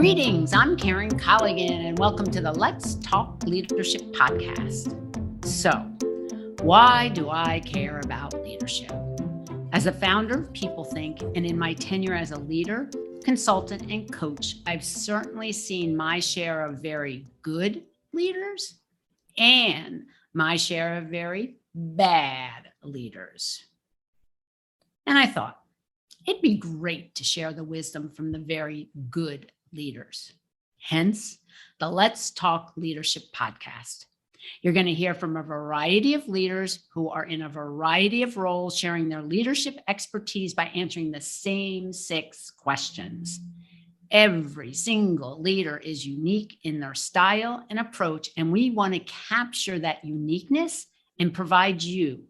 Greetings, I'm Karen Colligan, and welcome to the Let's Talk Leadership podcast. So, why do I care about leadership? As a founder of PeopleThink, and in my tenure as a leader, consultant, and coach, I've certainly seen my share of very good leaders and my share of very bad leaders. And I thought, it'd be great to share the wisdom from the very good leaders. Hence, the Let's Talk Leadership podcast. You're going to hear from a variety of leaders who are in a variety of roles, sharing their leadership expertise by answering the same 6 questions. Every single leader is unique in their style and approach, and we want to capture that uniqueness and provide you,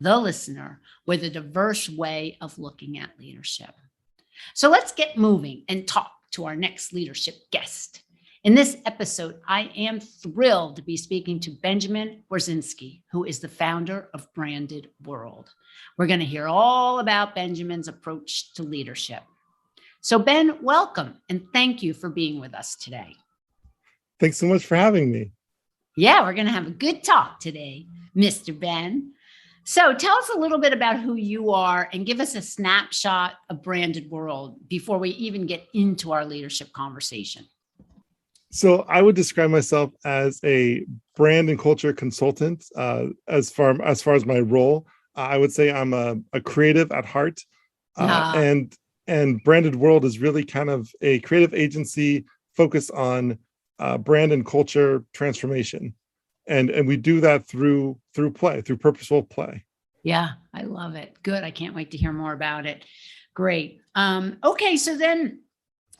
the listener, with a diverse way of looking at leadership. So let's get moving and talk to our next leadership guest. In this episode, I am thrilled to be speaking to Benjamin Warsinke, who is the founder of BrandedWorld. We're going to hear all about Benjamin's approach to leadership. So Ben, welcome, and thank you for being with us today. Thanks so much for having me. Yeah, we're going to have a good talk today, Mr. Ben. So tell us a little bit about who you are and give us a snapshot of BrandedWorld before we even get into our leadership conversation. So I would describe myself as a brand and culture consultant. As far as my role, I would say I'm a creative at heart, and BrandedWorld is really kind of a creative agency focused on brand and culture transformation. And we do that through play, through purposeful play. Yeah, I love it. Good. I can't wait to hear more about it. Great. Okay, so then,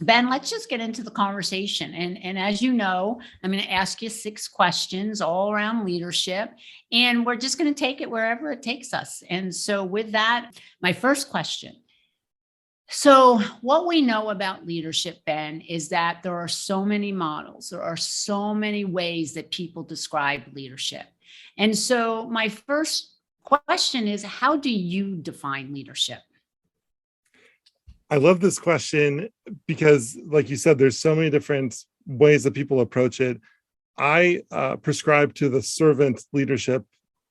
Ben, let's just get into the conversation. And as you know, I'm going to ask you 6 questions all around leadership, and we're just going to take it wherever it takes us. And so with that, my first question. So what we know about leadership, Ben, is that there are so many models. There are so many ways that people describe leadership. And so my first question is, how do you define leadership? I love this question because, like you said, there's so many different ways that people approach it. I prescribe to the servant leadership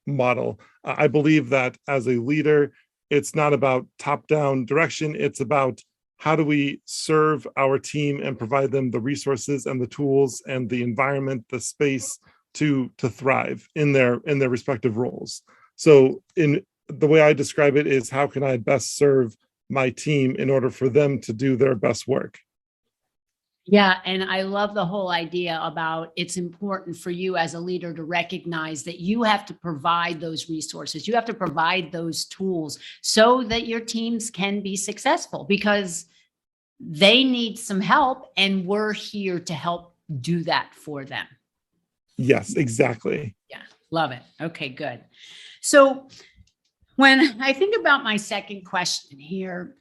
model. I believe that as a leader, it's not about top-down direction. It's about how do we serve our team and provide them the resources and the tools and the environment, the space to thrive in their respective roles. So in the way I describe it is, how can I best serve my team in order for them to do their best work? Yeah, and I love the whole idea about it's important for you as a leader to recognize that you have to provide those resources. You have to provide those tools so that your teams can be successful, because they need some help, and we're here to help do that for them. Yes, exactly. Yeah, love it. Okay, good. So when I think about my second question here,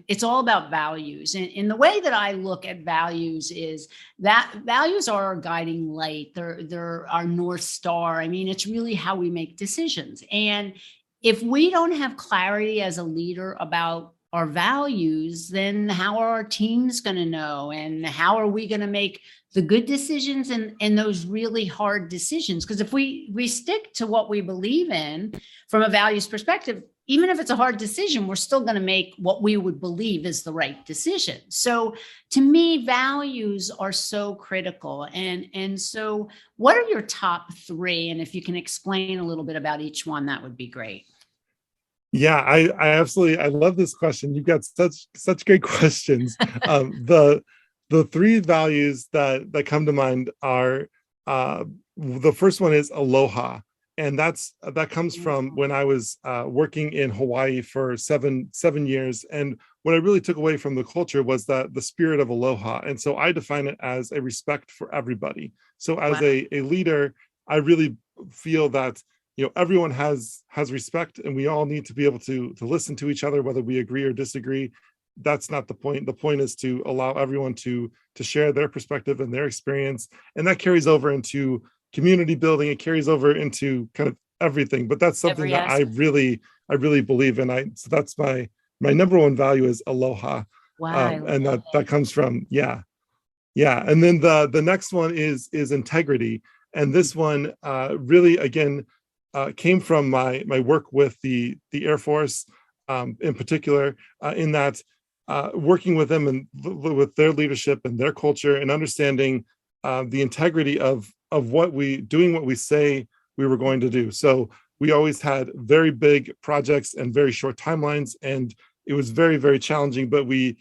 it's all about values. And the way that I look at values is that values are our guiding light. They're our North Star. I mean, it's really how we make decisions. And if we don't have clarity as a leader about our values, then how are our teams going to know? And how are we going to make the good decisions and those really hard decisions? Because if we stick to what we believe in from a values perspective, even if it's a hard decision, we're still going to make what we would believe is the right decision. So to me, values are so critical. And so what are your top 3? And if you can explain a little bit about each one, that would be great. Yeah, I absolutely, I love this question. You've got such great questions. The 3 values that come to mind are, the first one is Aloha. And that comes from when I was working in Hawaii for seven years. And what I really took away from the culture was that the spirit of Aloha. And so I define it as a respect for everybody. So as a leader, I really feel that everyone has respect, and we all need to be able to listen to each other, whether we agree or disagree. That's not the point. The point is to allow everyone to share their perspective and their experience, and that carries over into community building. It carries over into kind of everything. But that's something that I really believe in. So that's my number one value is Aloha. Wow, and that comes from Yeah, and then the next one is integrity, and this one really again came from my work with the Air Force in particular, in that working with them and with their leadership and their culture and understanding the integrity of what we say we were going to do. So we always had very big projects and very short timelines, and it was very, very challenging, but we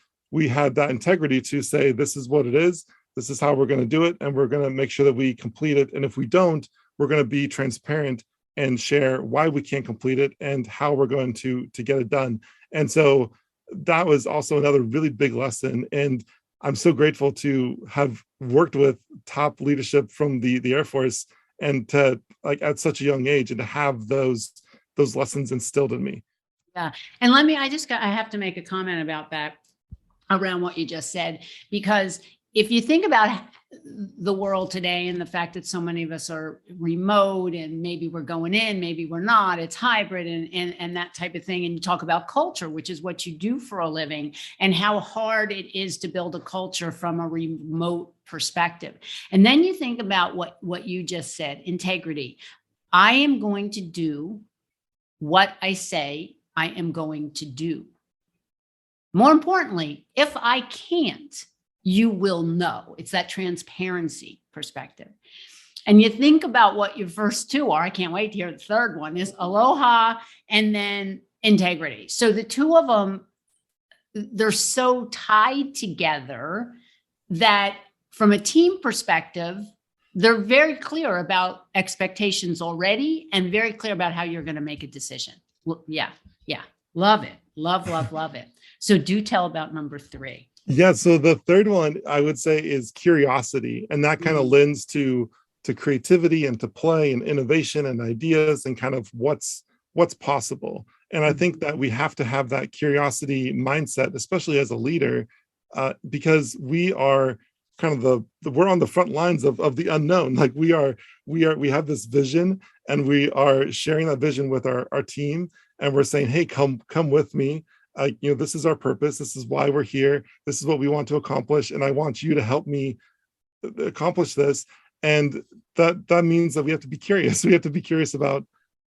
had that integrity to say, this is what it is, this is how we're going to do it, and we're going to make sure that we complete it. And if we don't, we're going to be transparent and share why we can't complete it and how we're going to get it done. And so that was also another really big lesson. And I'm so grateful to have worked with top leadership from the Air Force, and to like at such a young age, and to have those lessons instilled in me. Yeah. And I have to make a comment about that, around what you just said, because if you think about the world today and the fact that so many of us are remote, and maybe we're going in, maybe we're not, it's hybrid and that type of thing. And you talk about culture, which is what you do for a living, and how hard it is to build a culture from a remote perspective. And then you think about what you just said, integrity. I am going to do what I say I am going to do. More importantly, if I can't, you will know. It's that transparency perspective. And you think about what your first two are. I can't wait to hear the third one, is aloha and then integrity. So the two of them, they're so tied together that from a team perspective, they're very clear about expectations already, and very clear about how you're going to make a decision. Yeah. Love it. Love it. So do tell about number 3. Yeah, so the third one I would say is curiosity, and that kind of lends to creativity and to play and innovation and ideas and kind of what's possible. And I think that we have to have that curiosity mindset, especially as a leader, because we are kind of we're on the front lines of the unknown. Like we have this vision, and we are sharing that vision with our team, and we're saying, hey, come with me. This is our purpose. This is why we're here. This is what we want to accomplish. And I want you to help me accomplish this. And that means that we have to be curious. We have to be curious about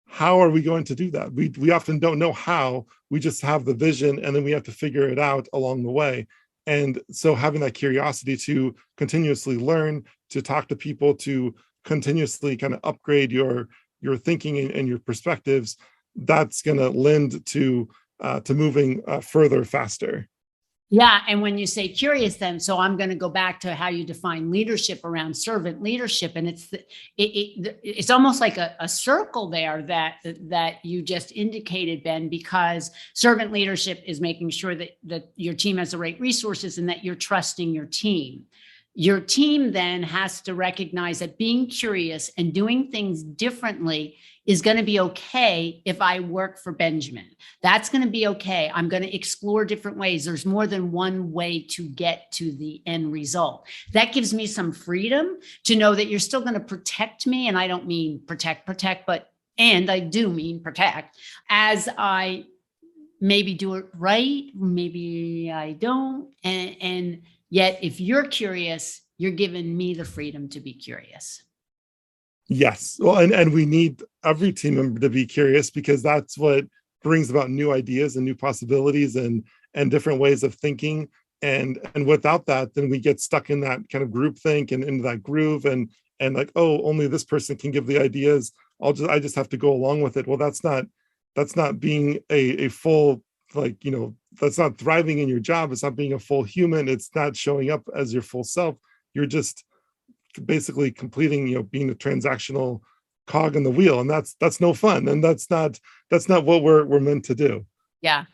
how are we going to do that? We often don't know how. We just have the vision, and then we have to figure it out along the way. And so having that curiosity to continuously learn, to talk to people, to continuously kind of upgrade your thinking and your perspectives, that's going to lend to moving further, faster. Yeah. And when you say curious, then, so I'm going to go back to how you define leadership around servant leadership. And it's almost like a circle there that you just indicated, Ben, because servant leadership is making sure that your team has the right resources and that you're trusting your team. Your team then has to recognize that being curious and doing things differently is going to be okay. If I work for Benjamin, that's going to be okay. I'm going to explore different ways. There's more than one way to get to the end result. That gives me some freedom to know that you're still going to protect me. And I don't mean protect, and I do mean protect, as I maybe do it right, maybe I don't. And yet, if you're curious, you're giving me the freedom to be curious. Yes. Well, and we need every team member to be curious, because that's what brings about new ideas and new possibilities and different ways of thinking. And without that, then we get stuck in that kind of group think and into that groove, and like, oh, only this person can give the ideas. I just have to go along with it. Well, that's not being a full, like, that's not thriving in your job. It's not being a full human. It's not showing up as your full self. You're just basically completing, being a transactional cog in the wheel, and that's no fun, and that's not what we're meant to do. Yeah.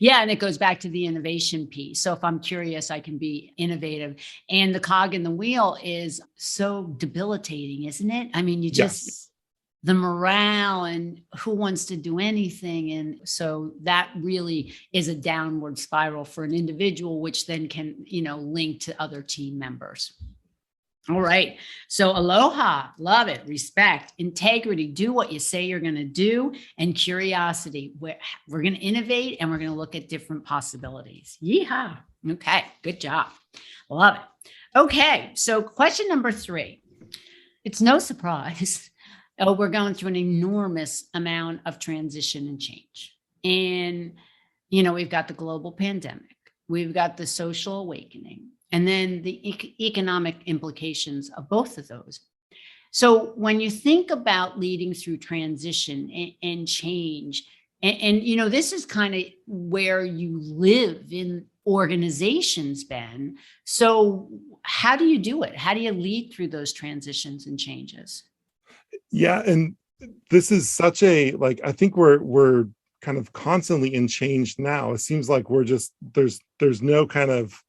And it goes back to the innovation piece. So if I'm curious, I can be innovative. And the cog in the wheel is so debilitating, isn't it? I mean, Yes. The morale and who wants to do anything. And so that really is a downward spiral for an individual, which then can, link to other team members. All right. So aloha, love it. Respect, integrity, do what you say you're going to do, and curiosity. We're going to innovate, and we're going to look at different possibilities. Yeehaw. Okay. Good job. Love it. Okay, so question number 3. It's no surprise. We're going through an enormous amount of transition and change. And, we've got the global pandemic, we've got the social awakening, and then the economic implications of both of those. So when you think about leading through transition and change, and this is kind of where you live in organizations, Ben. So how do you do it? How do you lead through those transitions and changes? Yeah, and this is such a, like, I think we're kind of constantly in change now. It seems like we're just there's no kind of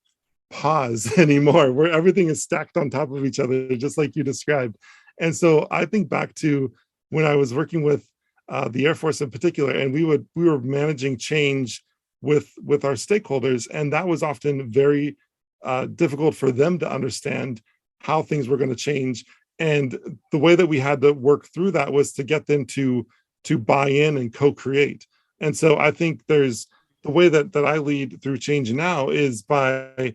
pause anymore, where everything is stacked on top of each other, just like you described. And so I think back to when I was working with the Air Force in particular, and we were managing change with our stakeholders, and that was often very difficult for them to understand how things were going to change. And the way that we had to work through that was to get them to buy in and co-create. And so I think there's the way that I lead through change now is by,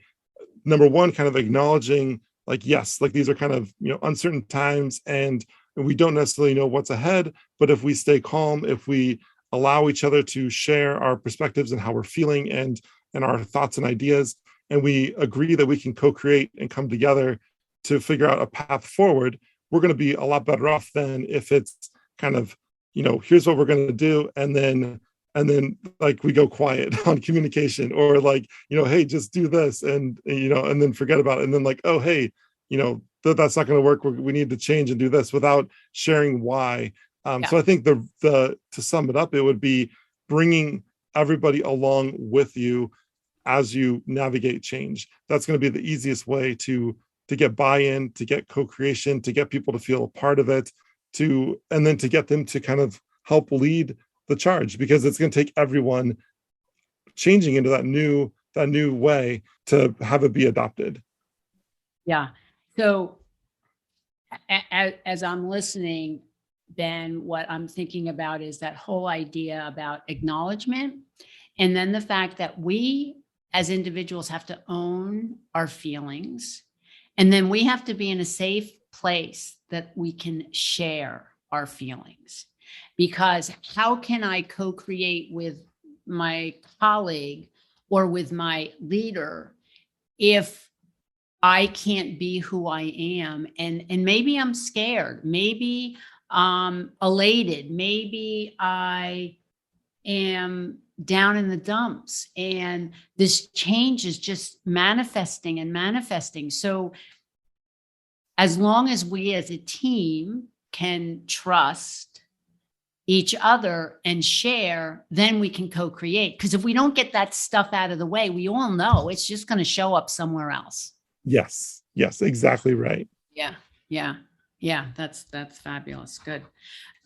number one, kind of acknowledging, like, yes, like these are kind of, uncertain times, and we don't necessarily know what's ahead, but if we stay calm, if we allow each other to share our perspectives and how we're feeling and our thoughts and ideas, and we agree that we can co-create and come together to figure out a path forward, we're going to be a lot better off than if it's kind of, here's what we're going to do, and then like we go quiet on communication, or like, hey, just do this, and and then forget about it, and then like, oh, hey, that's not going to work, we need to change and do this, without sharing why. Yeah. So I think the to sum it up, it would be bringing everybody along with you as you navigate change. That's going to be the easiest way to get buy-in, to get co-creation, to get people to feel a part of it, and then to get them to kind of help lead the charge, because it's going to take everyone changing into that new way to have it be adopted. Yeah. So as I'm listening, Ben, what I'm thinking about is that whole idea about acknowledgement, and then the fact that we as individuals have to own our feelings, and then we have to be in a safe place that we can share our feelings. Because how can I co-create with my colleague or with my leader if I can't be who I am? And maybe I'm scared, maybe elated, maybe I am down in the dumps, and this change is just manifesting and manifesting. So as long as we as a team can trust each other and share, then we can co-create. Because if we don't get that stuff out of the way, we all know it's just going to show up somewhere else. Yes, exactly right. Yeah. That's fabulous. Good.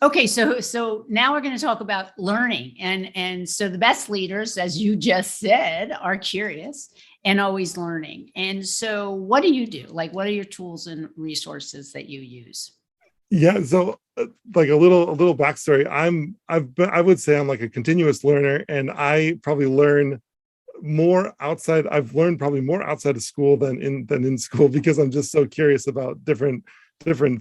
Okay, so now we're going to talk about learning, and so the best leaders, as you just said, are curious and always learning. And so, what do you do? Like, what are your tools and resources that you use? Yeah, so like a little backstory. I would say I'm like a continuous learner, and I probably learn more outside. I've learned probably more outside of school than in school, because I'm just so curious about different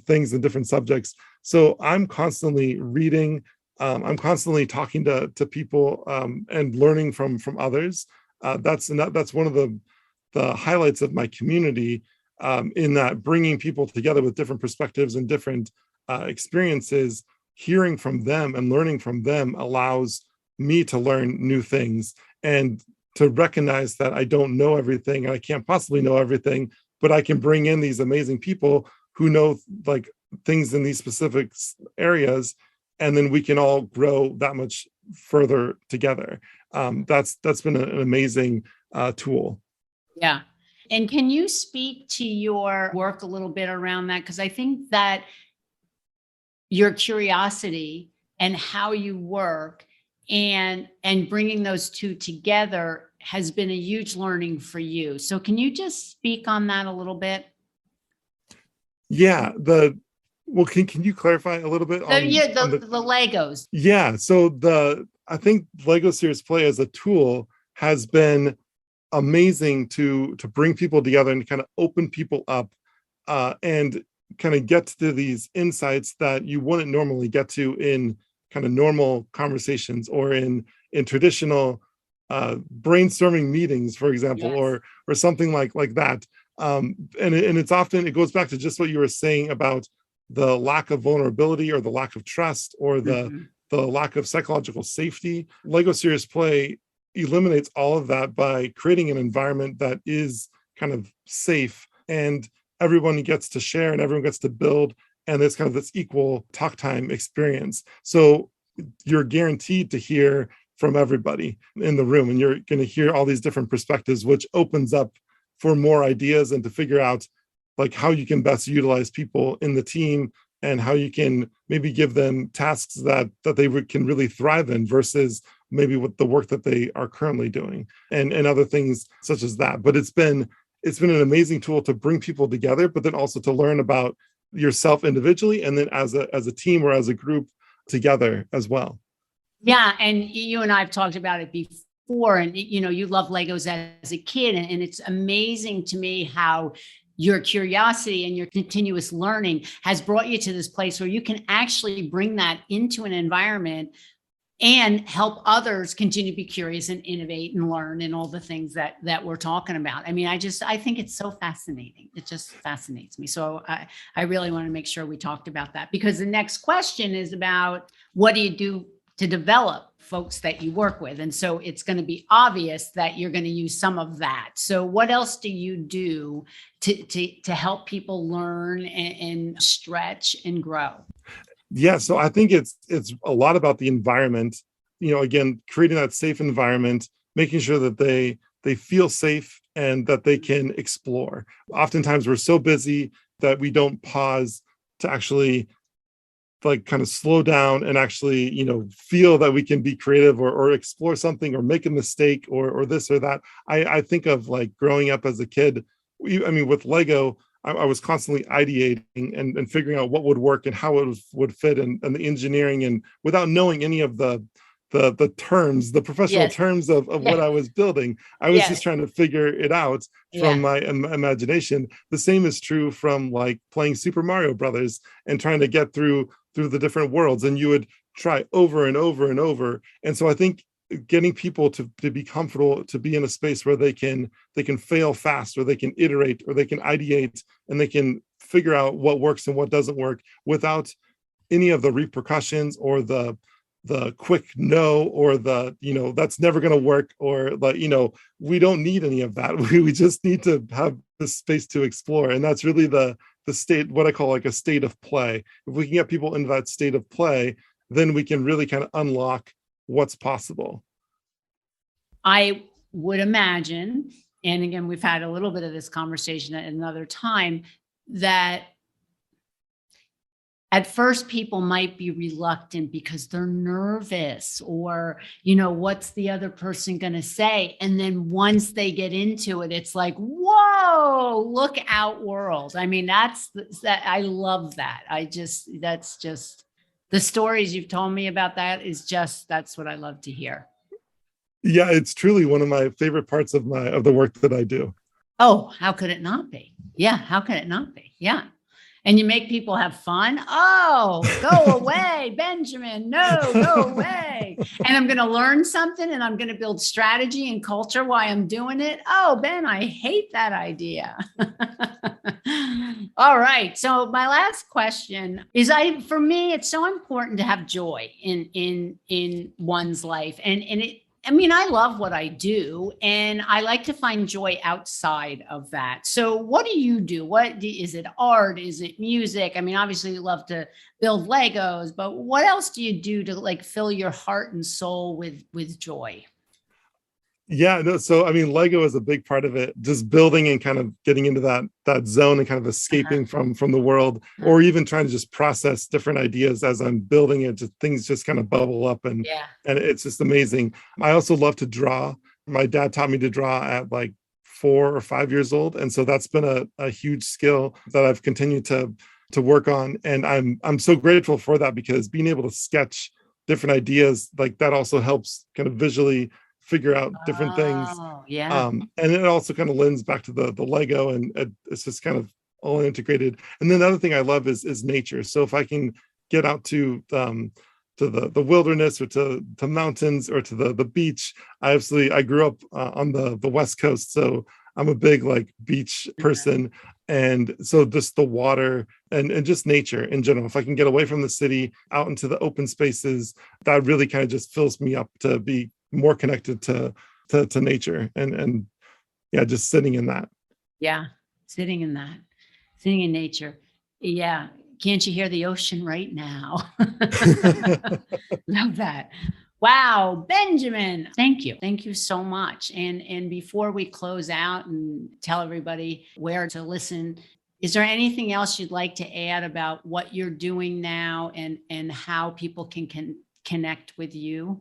things and different subjects. So I'm constantly reading. I'm constantly talking to people, and learning from others. That's one of the highlights of my community, in that bringing people together with different perspectives and different experiences, hearing from them and learning from them allows me to learn new things, and to recognize that I don't know everything and I can't possibly know everything, but I can bring in these amazing people who know like things in these specific areas, and then we can all grow that much further together. That's been an amazing tool. Yeah. And can you speak to your work a little bit around that? Because I think that your curiosity and how you work and bringing those two together has been a huge learning for you. So can you just speak on that a little bit? Yeah, can you clarify a little bit on the Legos? Yeah, so I think Lego Serious Play as a tool has been amazing to bring people together and kind of open people up and kind of get to these insights that you wouldn't normally get to in kind of normal conversations or in traditional brainstorming meetings, for example, Yes. or something like that. And it's often, it goes back to just what you were saying about the lack of vulnerability or the lack of trust or the Mhm. lack of psychological safety. Lego Serious Play eliminates all of that by creating an environment that is kind of safe, and everyone gets to share and everyone gets to build, and there's kind of this equal talk time experience. So you're guaranteed to hear from everybody in the room, and you're going to hear all these different perspectives, which opens up for more ideas and to figure out like how you can best utilize people in the team and how you can maybe give them tasks that they can really thrive in versus maybe with the work that they are currently doing, and other things such as that. But it's been an amazing tool to bring people together, but then also to learn about yourself individually and then as a team or as a group together as well. Yeah, and you and I have talked about it before, and you love Legos as a kid, and it's amazing to me how your curiosity and your continuous learning has brought you to this place where you can actually bring that into an environment and help others continue to be curious and innovate and learn and all the things that we're talking about. I mean, I think it's so fascinating. It just fascinates me. So I really want to make sure we talked about that, because the next question is about what do you do to develop folks that you work with? And so it's going to be obvious that you're going to use some of that. So what else do you do to help people learn and stretch and grow? Yeah, so I think it's a lot about the environment. Again, creating that safe environment, making sure that they feel safe and that they can explore. Oftentimes we're so busy that we don't pause to actually like kind of slow down and actually feel that we can be creative or explore something or make a mistake or this or that. I think of like growing up as a kid. With Lego, I was constantly ideating and figuring out what would work and how it would fit, and the engineering, and without knowing any of the terms, the professional Yes. terms of what Yeah. I was building. I was Yes. just trying to figure it out from Yeah. my imagination. The same is true from like playing Super Mario Brothers and trying to get through the different worlds, and you would try over and over and over. And so I think getting people to be comfortable to be in a space where they can fail fast, or they can iterate, or they can ideate, and they can figure out what works and what doesn't work without any of the repercussions or the quick no, or the that's never going to work, or like we don't need any of that. We just need to have this space to explore, and that's really the state, what I call like a state of play. If we can get people into that state of play, then we can really kind of unlock what's possible. I would imagine, and again, we've had a little bit of this conversation at another time, that at first people might be reluctant because they're nervous, or what's the other person going to say? And then once they get into it, it's like, whoa, look out world. I mean, that I love that. That's just the stories you've told me about. That's what I love to hear. Yeah, it's truly one of my favorite parts of the work that I do. Oh, how could it not be? Yeah, how could it not be? Yeah. And you make people have fun. Oh, go away, Benjamin. No, go away. And I'm going to learn something, and I'm going to build strategy and culture while I'm doing it. Oh, Ben, I hate that idea. All right. So my last question is, for me, it's so important to have joy in one's life. I love what I do, and I like to find joy outside of that. So what do you do? Is it art? Is it music? Obviously you love to build Legos, but what else do you do to like fill your heart and soul with joy? Yeah, no, so Lego is a big part of it, just building and kind of getting into that zone and kind of Uh-huh. escaping from the world, Uh-huh. or even trying to just process different ideas as I'm building it. Just things just kind of bubble up, and Yeah. it's just amazing. I also love to draw. My dad taught me to draw at like 4 or 5 years old, and so that's been a huge skill that I've continued to work on, and I'm so grateful for that, because being able to sketch different ideas like that also helps kind of visually figure out different things. Oh, yeah. And it also kind of lends back to the Lego, and it's just kind of all integrated. And then the other thing I love is nature. So if I can get out to the wilderness, or to mountains, or to the beach, I grew up on the West Coast, so I'm a big like beach person. And so just the water and just nature in general, if I can get away from the city out into the open spaces, that really kind of just fills me up to be more connected to nature, and yeah, just sitting in that. Yeah. Sitting in nature. Yeah. Can't you hear the ocean right now? Love that. Wow, Benjamin, thank you. Thank you so much. And before we close out and tell everybody where to listen, is there anything else you'd like to add about what you're doing now, and how people can connect with you?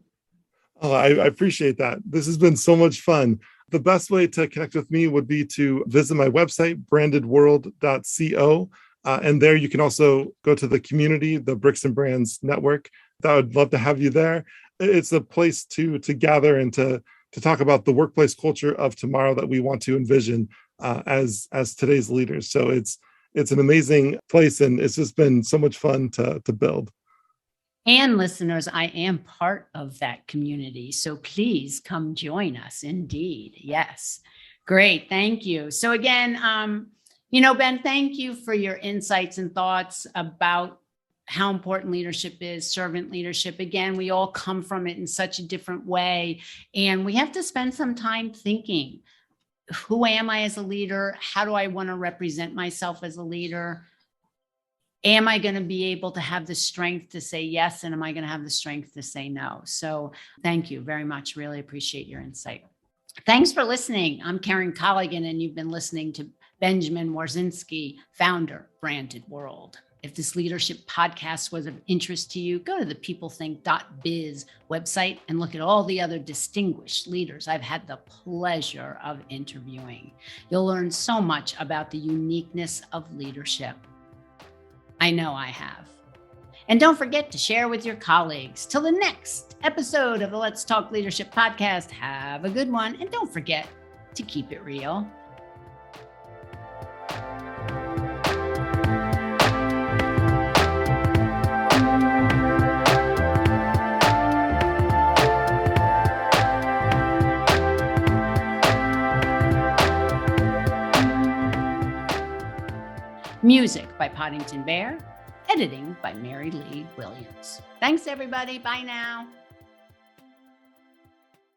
Oh, I appreciate that. This has been so much fun. The best way to connect with me would be to visit my website, brandedworld.co. And there you can also go to the community, the Bricks and Brands Network. I would love to have you there. It's a place to gather and to talk about the workplace culture of tomorrow that we want to envision as today's leaders. So it's an amazing place, and it's just been so much fun to build. And listeners, I am part of that community, so please come join us. Indeed. Yes. Great. Thank you. So again, Ben, thank you for your insights and thoughts about how important leadership is, servant leadership. Again, we all come from it in such a different way, and we have to spend some time thinking, who am I as a leader? How do I want to represent myself as a leader? Am I going to be able to have the strength to say yes? And am I going to have the strength to say no? So thank you very much. Really appreciate your insight. Thanks for listening. I'm Karen Colligan, and you've been listening to Benjamin Warsinke, founder, BrandedWorld. If this leadership podcast was of interest to you, go to the peoplethink.biz website and look at all the other distinguished leaders I've had the pleasure of interviewing. You'll learn so much about the uniqueness of leadership. I know I have. And don't forget to share with your colleagues. Till the next episode of the Let's Talk Leadership podcast, have a good one. And don't forget to keep it real. Music by Poddington Bear. Editing by Mary Lee Williams. Thanks, everybody. Bye now.